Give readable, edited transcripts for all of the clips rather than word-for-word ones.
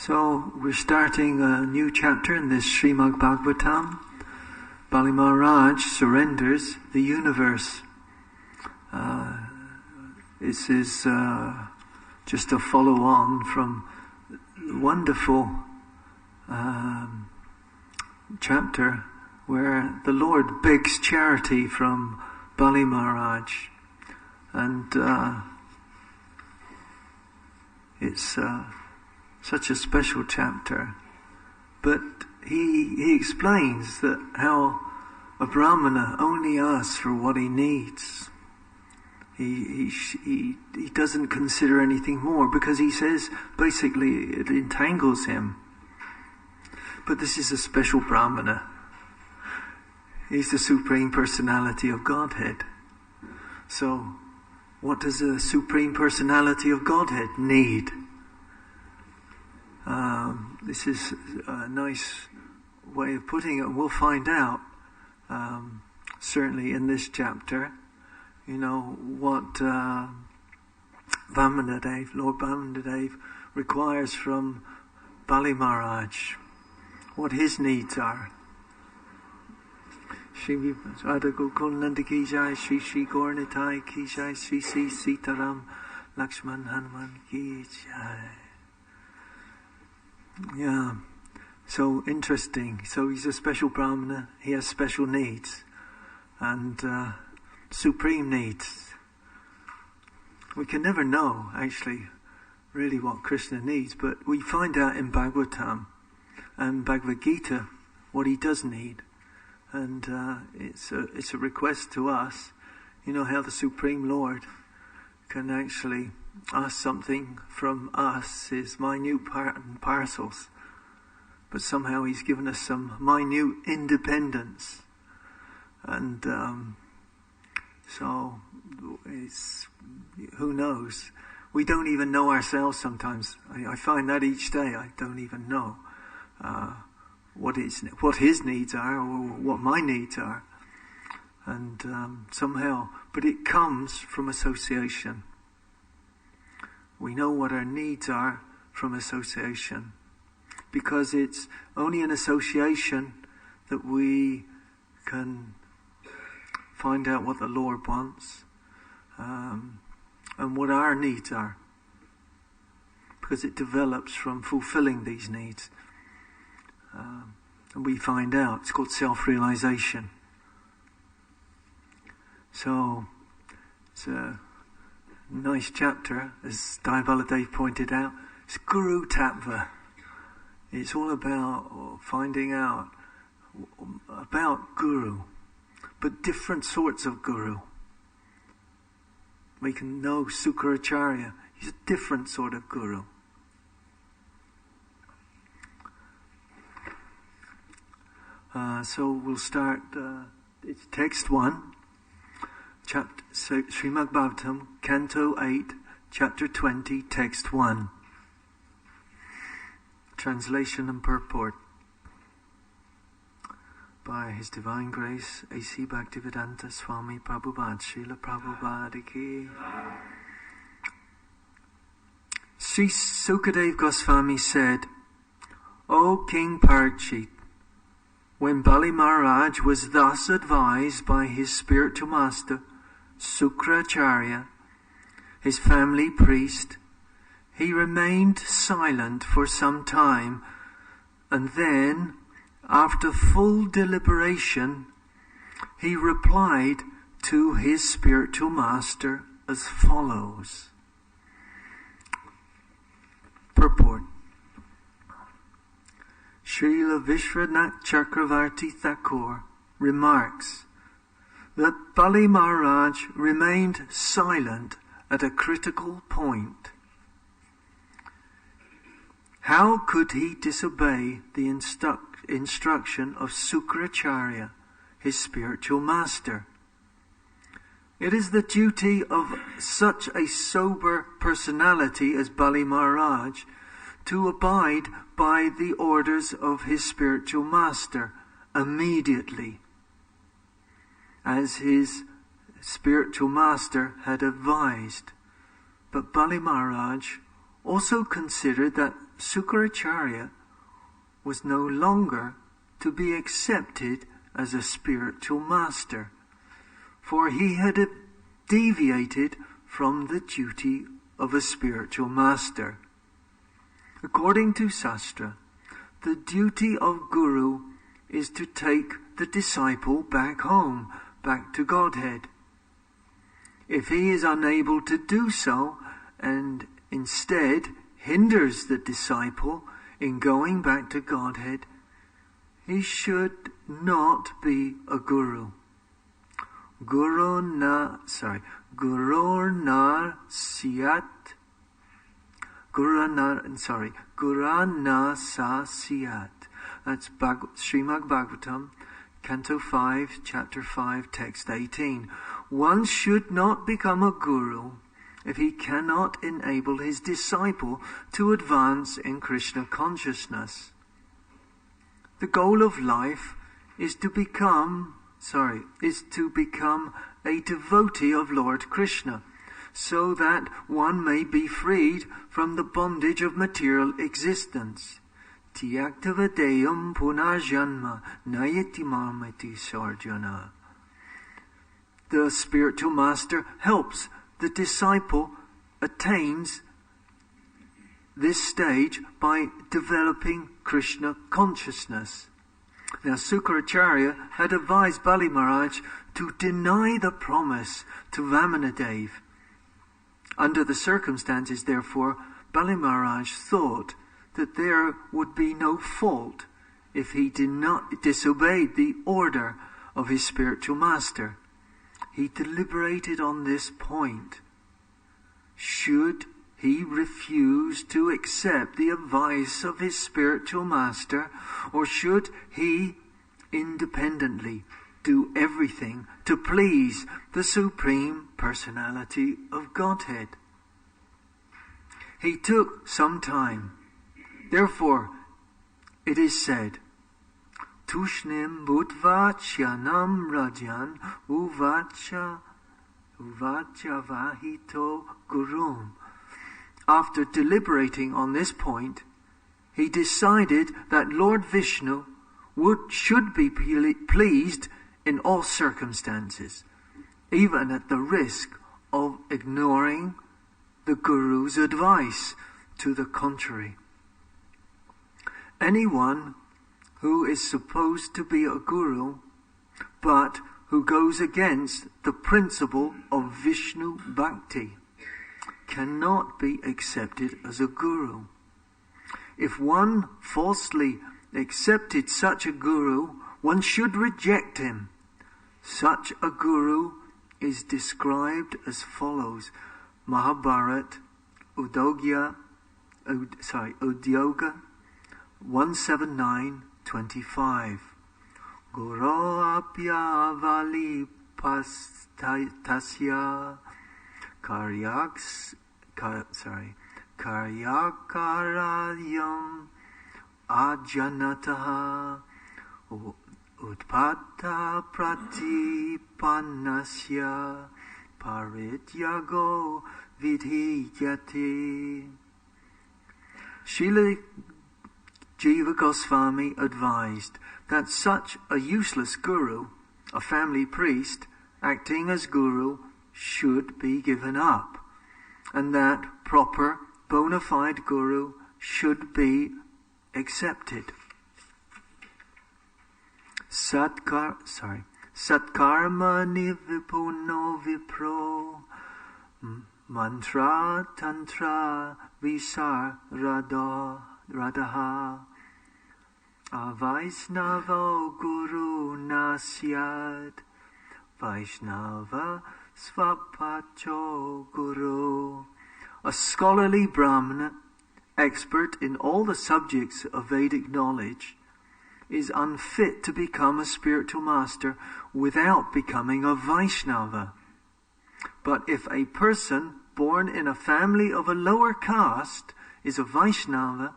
So we're starting a new chapter in this Srimad Bhagavatam. Bali Maharaj surrenders the universe. This is just a follow-on from the wonderful chapter where the Lord begs charity from Bali Maharaj. And it's such a special chapter. But he explains that how a Brahmana only asks for what he needs. He doesn't consider anything more, because he says basically it entangles him. But this is a special Brahmana. He's the Supreme Personality of Godhead. So what does a Supreme Personality of Godhead need? This is a nice way of putting it. We'll find out, certainly in this chapter, what Vamanadev, Lord Vamanadev, requires from Bali Maharaj, what his needs are. Shri Radha Gokul Nanda Ki Jai, Shri Shri Gaur Nitai Ki Jai, Shri Shri Sitaram Lakshman Hanuman Ki Jai. Yeah, so interesting. So he's a special Brahmana, he has special needs, and supreme needs. We can never know, actually, really what Krishna needs, but we find out in Bhagavatam and Bhagavad Gita what he does need. And it's a request to us. You know how the Supreme Lord can actually ask something from us, his minute part and parcels, but somehow he's given us some minute independence. And so it's, who knows? We don't even know ourselves sometimes. I find that each day I don't even know what his needs are, or what my needs are. And somehow, but it comes from association. We know what our needs are from association, because it's only in association that we can find out what the Lord wants, and what our needs are, because it develops from fulfilling these needs. And we find out, it's called self-realization. So it's a nice chapter, as Dayabaladev pointed out. It's Guru Tattva. It's all about finding out about Guru, but different sorts of Guru. We can know Sukracharya. He's a different sort of Guru. So we'll start, it's text 1, chapter, Srimad Bhagavatam, Canto 8, Chapter 20, Text 1. Translation and purport by His Divine Grace, A.C. Bhaktivedanta Swami Prabhupada, Srila Prabhupada Ki. Sri Sukadev Goswami said, O King Parikshit, when Bali Maharaj was thus advised by his spiritual master, Sukracharya, his family priest, he remained silent for some time, and then, after full deliberation, he replied to his spiritual master as follows. Purport. Srila Vishwanath Chakravarti Thakur remarks that Bali Maharaj remained silent at a critical point. How could he disobey the instruction of Sukracharya, his spiritual master? It is the duty of such a sober personality as Bali Maharaj to abide by the orders of his spiritual master immediately, as his spiritual master had advised. But Bali Maharaj also considered that Sukracharya was no longer to be accepted as a spiritual master, for he had deviated from the duty of a spiritual master. According to Shastra, the duty of Guru is to take the disciple back home, back to Godhead. If he is unable to do so, and instead hinders the disciple in going back to Godhead, he should not be a guru. Gururna sa siyat. That's Srimad Bhagavatam, Canto 5, Chapter 5, Text 18. One should not become a guru if he cannot enable his disciple to advance in Krishna consciousness. The goal of life is to become a devotee of Lord Krishna, so that one may be freed from the bondage of material existence. Tyaktavadeyam punarjanma nayati marmati sarjana. The spiritual master helps the disciple attains this stage by developing Krishna consciousness. Now Sukracharya had advised Bali Maharaj to deny the promise to Vamanadev. Under the circumstances, therefore, Bali Maharaj thought that there would be no fault if he did not disobey the order of his spiritual master. He deliberated on this point. Should he refuse to accept the advice of his spiritual master, or should he independently do everything to please the Supreme Personality of Godhead? He took some time. Therefore, it is said, Tushnim Bhutvachyanam Rajan Uvacha Vahito Gurum. After deliberating on this point, he decided that Lord Vishnu should be pleased in all circumstances, even at the risk of ignoring the Guru's advice to the contrary. Anyone who is supposed to be a Guru, but who goes against the principle of Vishnu Bhakti, cannot be accepted as a Guru. If one falsely accepted such a Guru, one should reject him. Such a Guru is described as follows. Mahabharat, Udyoga 179:25. Guru apya vali pastasya karyakarayam ajanataha utpata pratipannasya parityago vidhiyate. Srila Jiva Goswami advised that such a useless guru, a family priest, acting as guru, should be given up, and that proper, bona fide guru should be accepted. Satkarma nivipuno vipro mantra tantra visar radaha avaisnavo guru nasyad Vaishnava Svapacho Guru. A scholarly Brahmana, expert in all the subjects of Vedic knowledge, is unfit to become a spiritual master without becoming a Vaishnava. But if a person born in a family of a lower caste is a Vaishnava,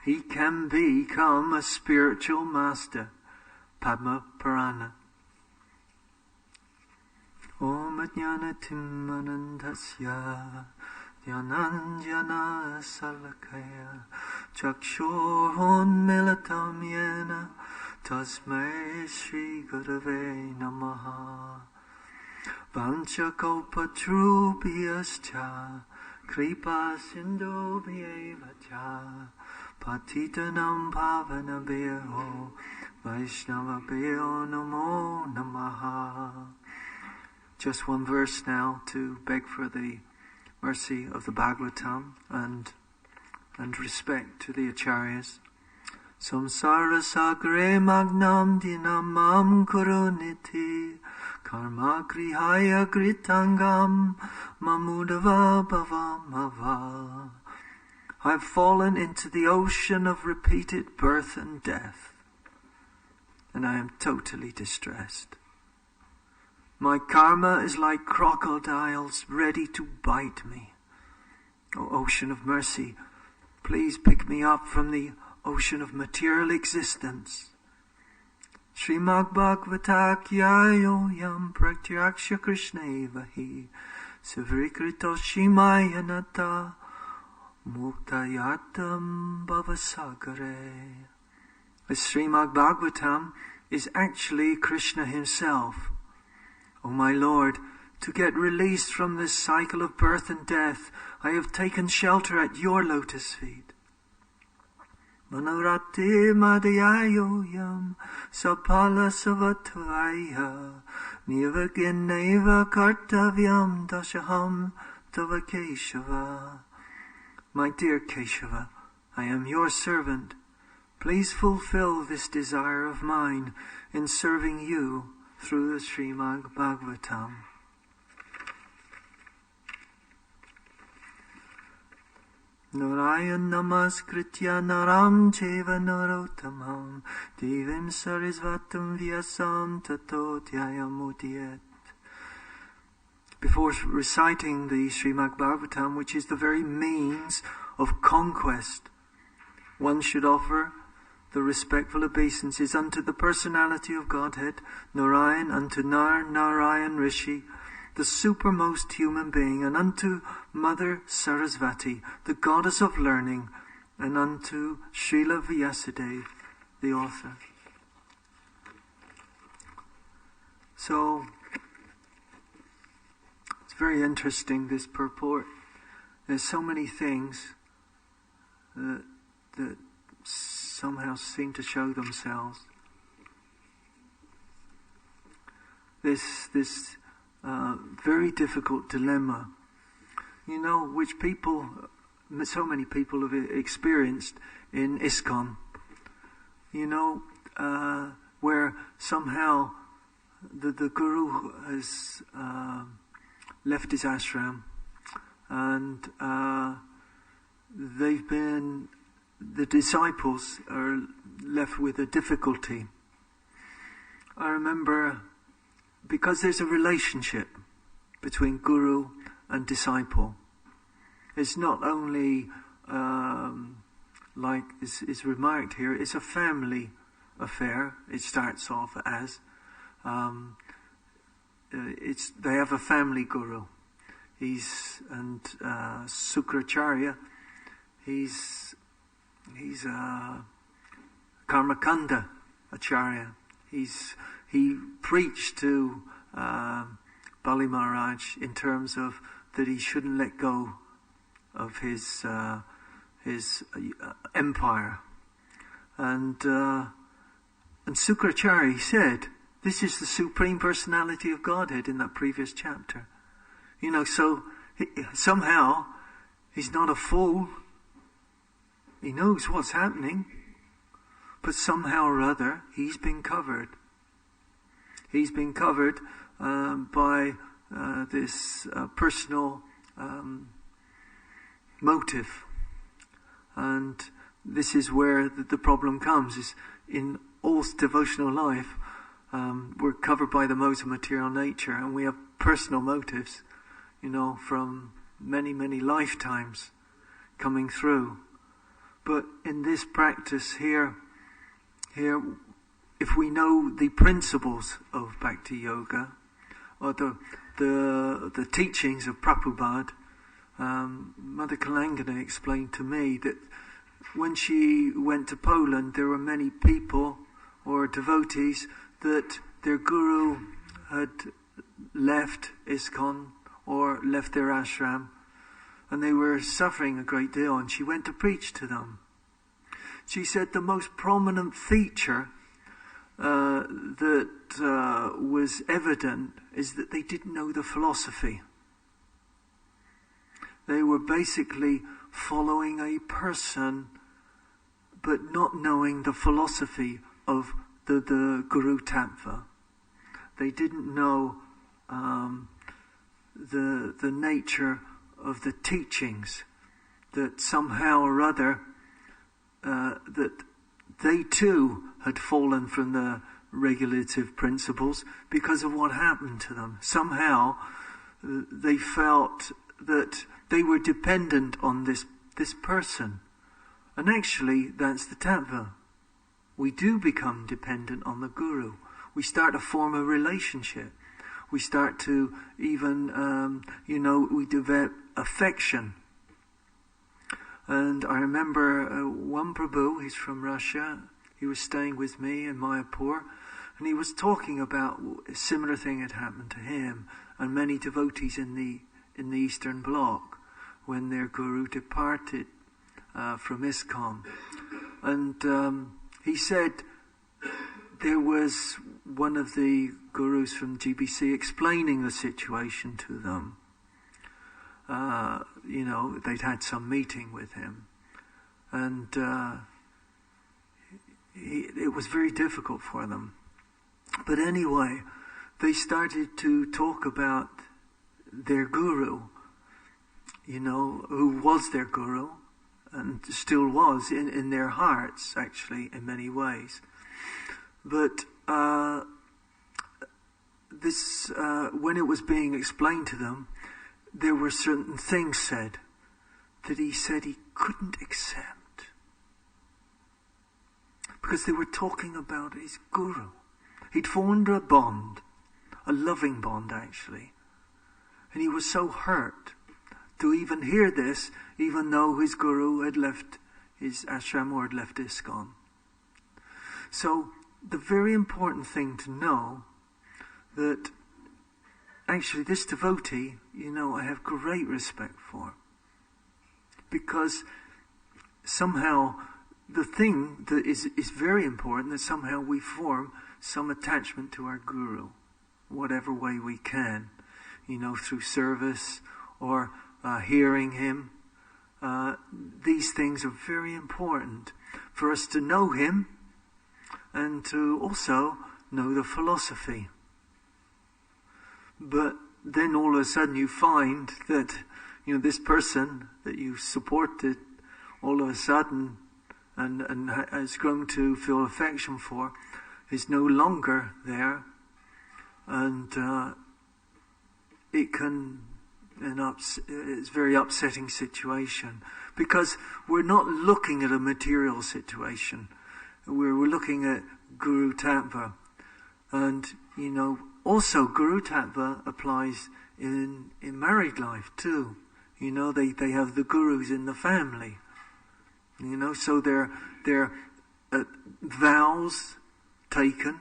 he can become a spiritual master. Padma Purana. Om Jnana Timmanandasya Yananjana Salakaya Chakshurhon Milatam Yena Tasmai Shri Gurave Namaha Vanchakopatrubhyascha Kripa Sindhubhyevacha Patitanam Pavanabhyo Vaishnavabhyo Namo Namaha. Just one verse now to beg for the mercy of the Bhagavatam and respect to the Acharyas. Samsara sagre magnam dinamam kuruniti karma grihaya gritangam mamudava bhavamava. I've fallen into the ocean of repeated birth and death, and I am totally distressed. My karma is like crocodiles ready to bite me. O ocean of mercy, please pick me up from the ocean of material existence. Srimad Bhagavatakyayo yam pratyaksha krishnaivahi savrikrito shimayanata muktayatam bhavasagare. The Srimad Bhagavatam is actually Krishna himself. O my Lord, to get released from this cycle of birth and death, I have taken shelter at your lotus feet. Manorate madhyayo yam sapala savatvaya nivagineva kartavyam dashaham tava Keshava. My dear Keshava, I am your servant. Please fulfill this desire of mine in serving you through the Srimad Bhagavatam. Narayan namaskritya naram cheva narottamam devim sarisvatam vyasam tato dhyayamudiyat. Before reciting the Srimad Bhagavatam, which is the very means of conquest, one should offer the respectful obeisances unto the personality of Godhead, Narayan, unto Narayan Rishi, the supermost human being, and unto Mother Sarasvati, the goddess of learning, and unto Srila Vyasadeva, the author. So, it's very interesting, this purport. There's so many things that somehow seem to show themselves. This very difficult dilemma, which so many people have experienced in ISKCON, where somehow the Guru has left his ashram, and the disciples are left with a difficulty. I remember, because there's a relationship between Guru and disciple. It's not only, like is remarked here, it's a family affair. It starts off as, they have a family Guru. Sukracharya, he's Karmakanda Acharya. He preached to Bali Maharaj in terms of that he shouldn't let go of his empire, and Sukracharya, he said, this is the Supreme Personality of Godhead in that previous chapter. So somehow he's not a fool. He knows what's happening, but somehow or other he's been covered. He's been covered by this personal motive, and this is where the problem comes. Is in all devotional life, we're covered by the modes of material nature, and we have personal motives, from many, many lifetimes coming through. But in this practice here, if we know the principles of Bhakti Yoga, or the teachings of Prabhupada, Mother Kalangana explained to me that when she went to Poland, there were many people or devotees that their guru had left ISKCON or left their ashram, and they were suffering a great deal, and she went to preach to them. She said the most prominent feature that was evident is that they didn't know the philosophy. They were basically following a person, but not knowing the philosophy of the Guru Tattva. They didn't know the nature of the teachings, that somehow or other that they too had fallen from the regulative principles because of what happened to them. Somehow they felt that they were dependent on this person. And actually, that's the tattva. We do become dependent on the guru. We start to form a relationship. We start to even, we develop affection. And I remember one Prabhu, he's from Russia, he was staying with me in Mayapur, and he was talking about a similar thing had happened to him and many devotees in the Eastern Bloc when their guru departed from ISKCON. And he said there was one of the gurus from GBC explaining the situation to them. They'd had some meeting with him, and it was very difficult for them. But anyway, they started to talk about their guru, who was their guru, and still was in their hearts, actually, in many ways. But when it was being explained to them, there were certain things said that he said he couldn't accept, because they were talking about his guru. He'd formed a bond, a loving bond actually, and he was so hurt to even hear this, even though his guru had left his ashram or had left ISKCON. So the very important thing to know that actually this devotee, I have great respect for, because somehow the thing that is very important, that somehow we form some attachment to our guru, whatever way we can, through service or hearing him. These things are very important for us to know him and to also know the philosophy. But then all of a sudden you find that, this person that you supported all of a sudden and has grown to feel affection for is no longer there, and it's a very upsetting situation, because we're not looking at a material situation. We're looking at Guru Tattva, and also Guru Tattva applies in married life too. They have the gurus in the family. So they're vows taken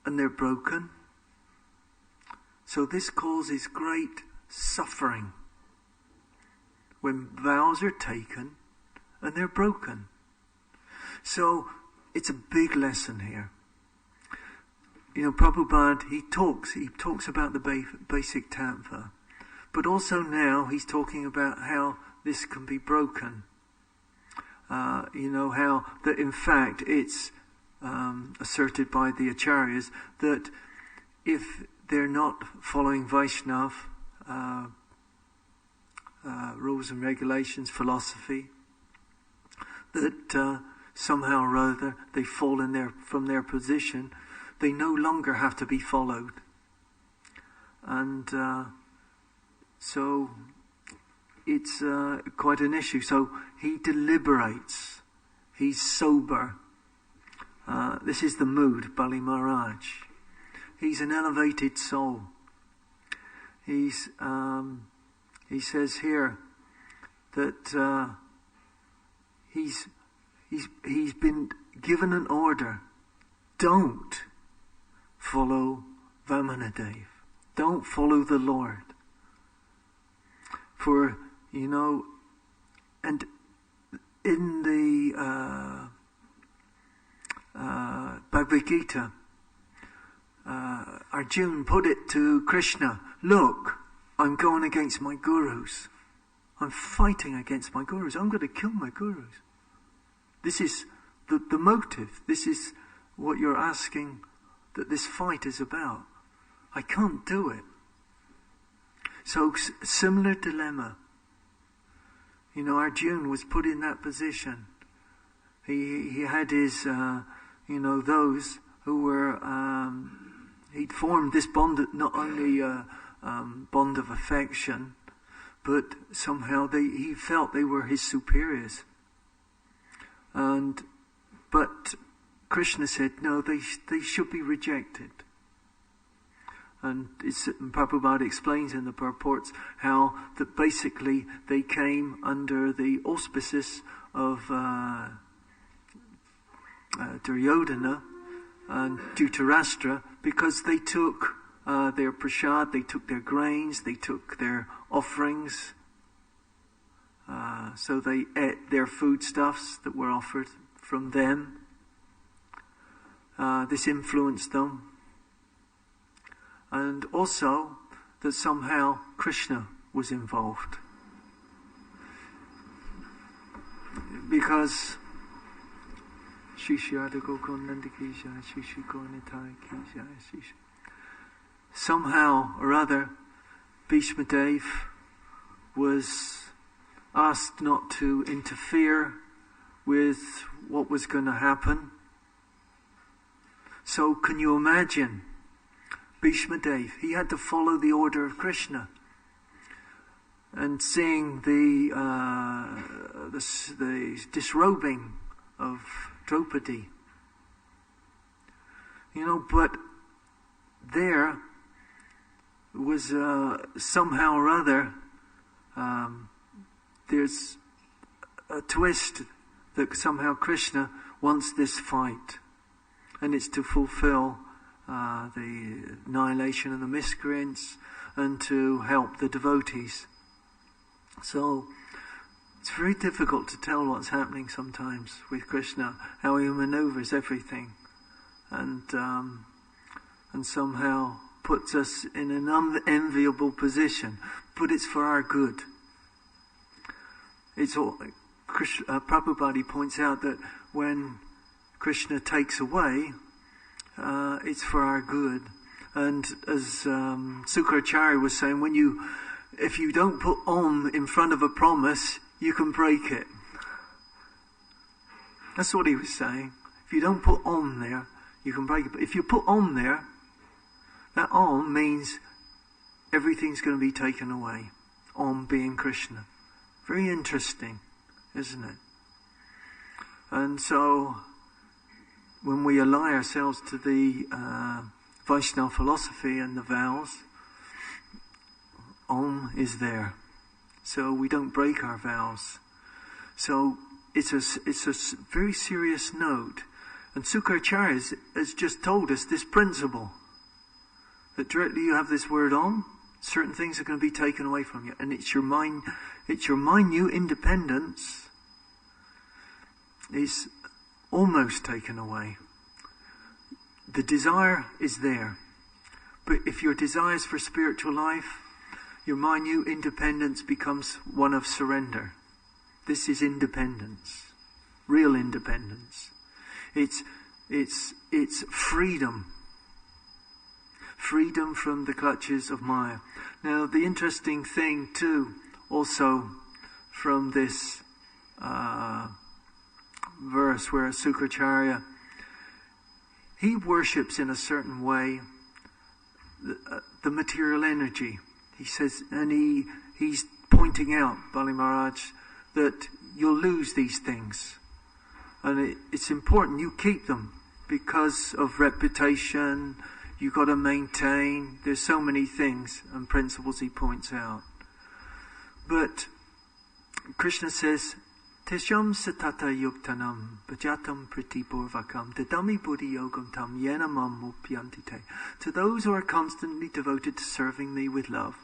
and they're broken. So this causes great suffering when vows are taken and they're broken. So it's a big lesson here. Prabhupada, he talks about the basic tattva, but also now he's talking about how this can be broken. How that in fact it's asserted by the acharyas that if they're not following Vaishnav rules and regulations, philosophy, that somehow or other they fall from their position. They no longer have to be followed. And so it's quite an issue. So he deliberates. He's sober. This is the mood, Bali Maharaj. He's an elevated soul. He's he says here that he's been given an order. Don't follow Vamanadev. Don't follow the Lord. For, and in the Bhagavad Gita, Arjuna put it to Krishna, look, I'm going against my gurus. I'm fighting against my gurus. I'm going to kill my gurus. This is the motive. This is what you're asking that this fight is about. I can't do it. So, similar dilemma. Arjuna was put in that position. He had his, those who were, he'd formed this bond, not only bond of affection, but somehow he felt they were his superiors. But Krishna said, no, they should be rejected. And Prabhupada explains in the purports how that basically they came under the auspices of Duryodhana and Dhritarashtra, because they took their prasad, they took their grains, they took their offerings. So they ate their foodstuffs that were offered from them. This influenced them. And also that somehow Krishna was involved. Because somehow or other Bhishma Dev was asked not to interfere with what was going to happen. So can you imagine Bhishma Dev? He had to follow the order of Krishna. And seeing the disrobing of Draupadi. But there was somehow or other there's a twist that somehow Krishna wants this fight, and it's to fulfill the annihilation of the miscreants and to help the devotees. So it's very difficult to tell what's happening sometimes with Krishna, how he maneuvers everything, and somehow puts us in an unenviable position, but it's for our good. It's all, Prabhupada points out that when Krishna takes away, it's for our good. And as Sukracharya was saying, if you don't put Om in front of a promise, you can break it. That's what he was saying. If you don't put Om there, you can break it. But if you put Om there, that Om means everything's going to be taken away. Om being Krishna. Very interesting, isn't it? And so, when we ally ourselves to the Vaishnava philosophy and the vows, Om is there. So we don't break our vows. So it's a very serious note. And Sukracharya has just told us this principle. That directly you have this word Om, certain things are going to be taken away from you. And it's your minute independence is almost taken away. The desire is there. But if your desire is for spiritual life, your minute independence becomes one of surrender. This is independence. Real independence. It's freedom. Freedom from the clutches of Maya. Now, the interesting thing too, also from this verse where Sukracharya, he worships in a certain way the material energy. He says, and he's pointing out, Bali Maharaj, that you'll lose these things. And it's important you keep them because of reputation. You've got to maintain. There's so many things and principles he points out. But Krishna says, Tesham satata yuktanam bhajatam pritipurvakam dadami buddhi yogam tam yenamam mupyantite. To those who are constantly devoted to serving me with love,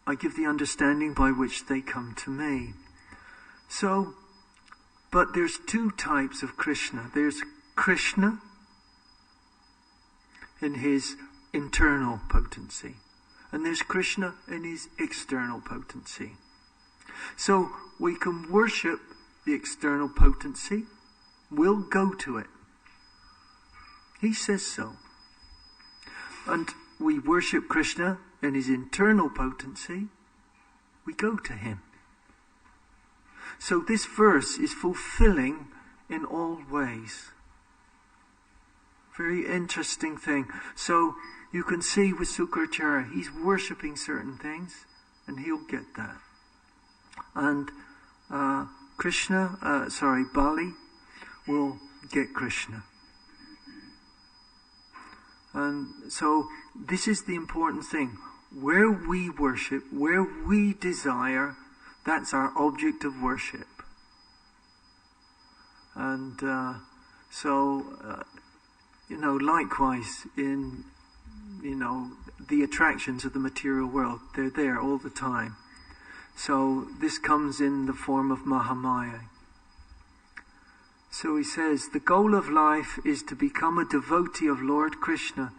I give the understanding by which they come to me. So, but there's two types of Krishna. There's Krishna in his internal potency, and there's Krishna in his external potency. So we can worship the external potency. We'll go to it. He says so. And we worship Krishna in his internal potency. We go to him. So this verse is fulfilling in all ways. Very interesting thing. So you can see with Sukracharya, he's worshipping certain things, and he'll get that. And Bali will get Krishna. And so this is the important thing. Where we worship, where we desire, that's our object of worship. And likewise in, the attractions of the material world, they're there all the time. So this comes in the form of Mahamaya. So he says, the goal of life is to become a devotee of Lord Krishna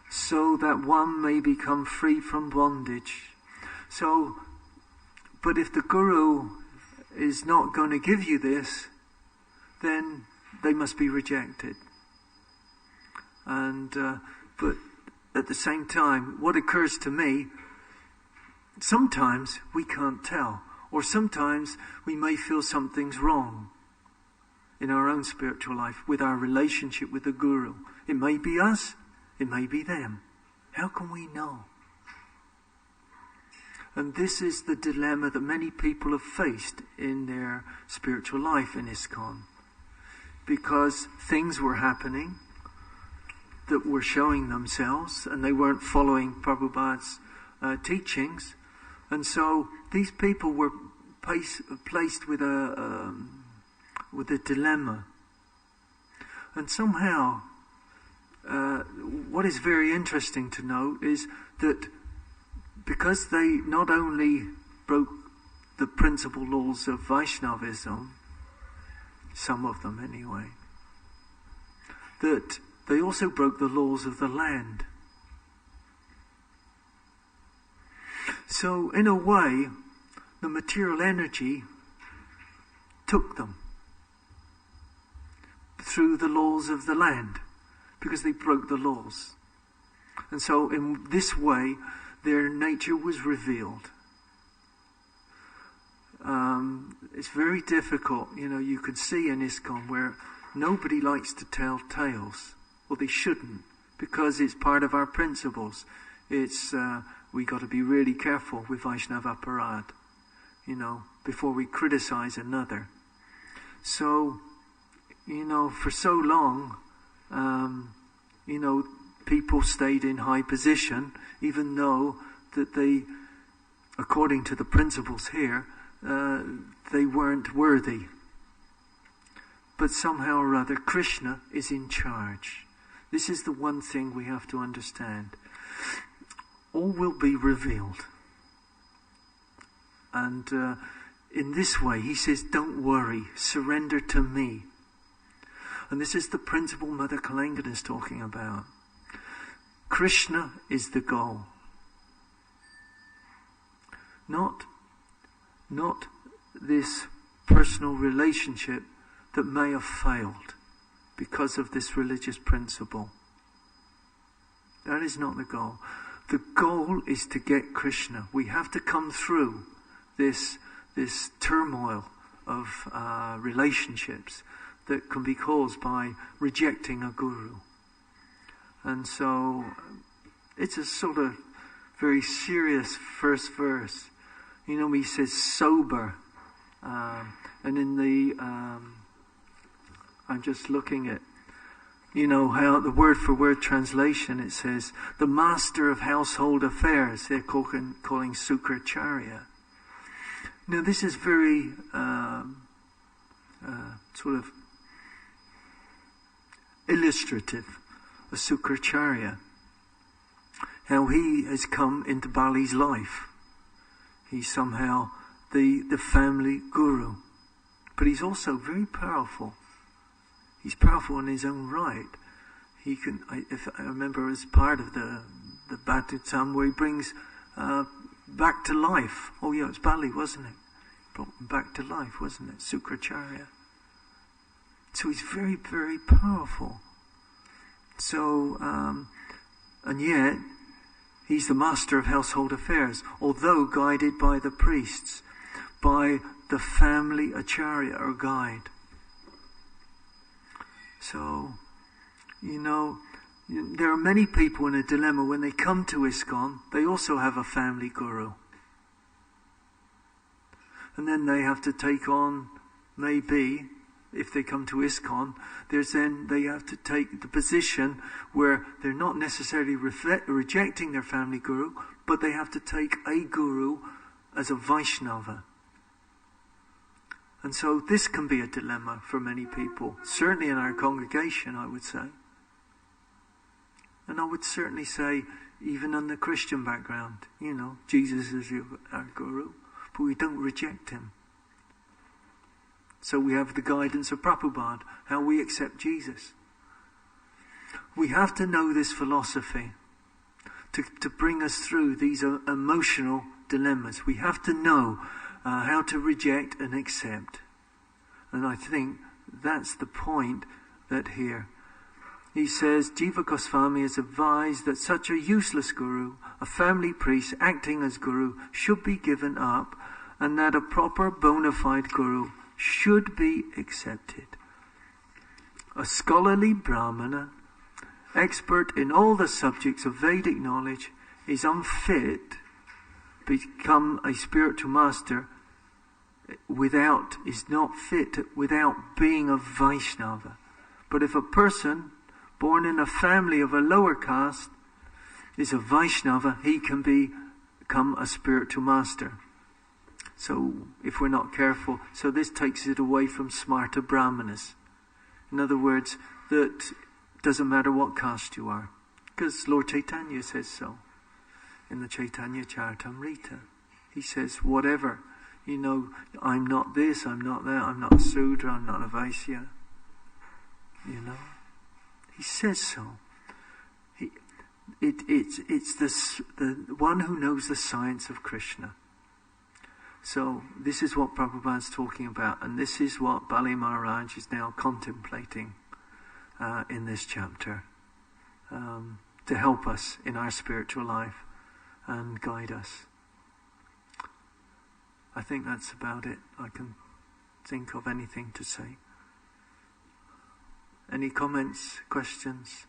so that one may become free from bondage. So, but if the Guru is not going to give you this, then they must be rejected. And but at the same time, what occurs to me, sometimes we can't tell, or sometimes we may feel something's wrong in our own spiritual life with our relationship with the Guru. It may be us, it may be them. How can we know? And this is the dilemma that many people have faced in their spiritual life in ISKCON. Because things were happening that were showing themselves, and they weren't following Prabhupada's teachings. And so these people were placed with a dilemma. And somehow, what is very interesting to note is that because they not only broke the principal laws of Vaishnavism, some of them anyway, that they also broke the laws of the land. So in a way, the material energy took them through the laws of the land, because they broke the laws. And so in this way, their nature was revealed. It's very difficult, you could see in ISKCON where nobody likes to tell tales. Well, they shouldn't, because it's part of our principles. It's, we got to be really careful with Vaishnava Aparad, before we criticize another. So, for so long, people stayed in high position, even though that they, according to the principles here, they weren't worthy. But somehow or other, Krishna is in charge. This is the one thing we have to understand. All will be revealed. And in this way, he says, don't worry, surrender to me. And this is the principle Mother Kalangan is talking about. Krishna is the goal. Not this personal relationship that may have failed because of this religious principle. That is not the goal. The goal is to get Krishna. We have to come through this turmoil of relationships that can be caused by rejecting a guru. And so it's a sort of very serious first verse. He says sober. And in the, I'm just looking at, how the word for word translation, it says, the master of household affairs, they're calling Sukracharya. Now this is very sort of illustrative of Sukracharya, how he has come into Bali's life. He's somehow the family guru, but he's also very powerful. He's powerful in his own right. He can, if I remember, as part of the Bhagavatam, where he brings back to life. Oh yeah, it was Bali, wasn't it? Brought him back to life, wasn't it? Sukracharya. So he's very, very powerful. So, and yet, he's the master of household affairs, although guided by the priests, by the family acharya or guide. So, there are many people in a dilemma when they come to ISKCON. They also have a family guru. And then they have to take on, maybe, if they come to ISKCON, they have to take the position where they're not necessarily rejecting their family guru, but they have to take a guru as a Vaishnava. And so this can be a dilemma for many people, certainly in our congregation, I would say. And I would certainly say, even in the Christian background, Jesus is our guru, but we don't reject him. So we have the guidance of Prabhupada, how we accept Jesus. We have to know this philosophy to bring us through these emotional dilemmas. We have to know how to reject and accept. And I think that's the point that here. He says, Jiva Goswami has advised that such a useless guru, a family priest acting as guru, should be given up, and that a proper bona fide guru should be accepted. A scholarly Brahmana, expert in all the subjects of Vedic knowledge, is unfit to become a spiritual master is not fit without being a Vaishnava. But if a person born in a family of a lower caste is a Vaishnava, he can become a spiritual master. So, if we're not careful, so this takes it away from smarta brahmanas. In other words, that doesn't matter what caste you are. Because Lord Chaitanya says so. In the Chaitanya Charitamrita. He says, whatever, I'm not this, I'm not that, I'm not a Sudra, I'm not a Vaisya. He says so. It's the one who knows the science of Krishna. So this is what Prabhupada's talking about, and this is what Bali Maharaj is now contemplating in this chapter to help us in our spiritual life and guide us. I think that's about it. I can think of anything to say. Any comments, questions?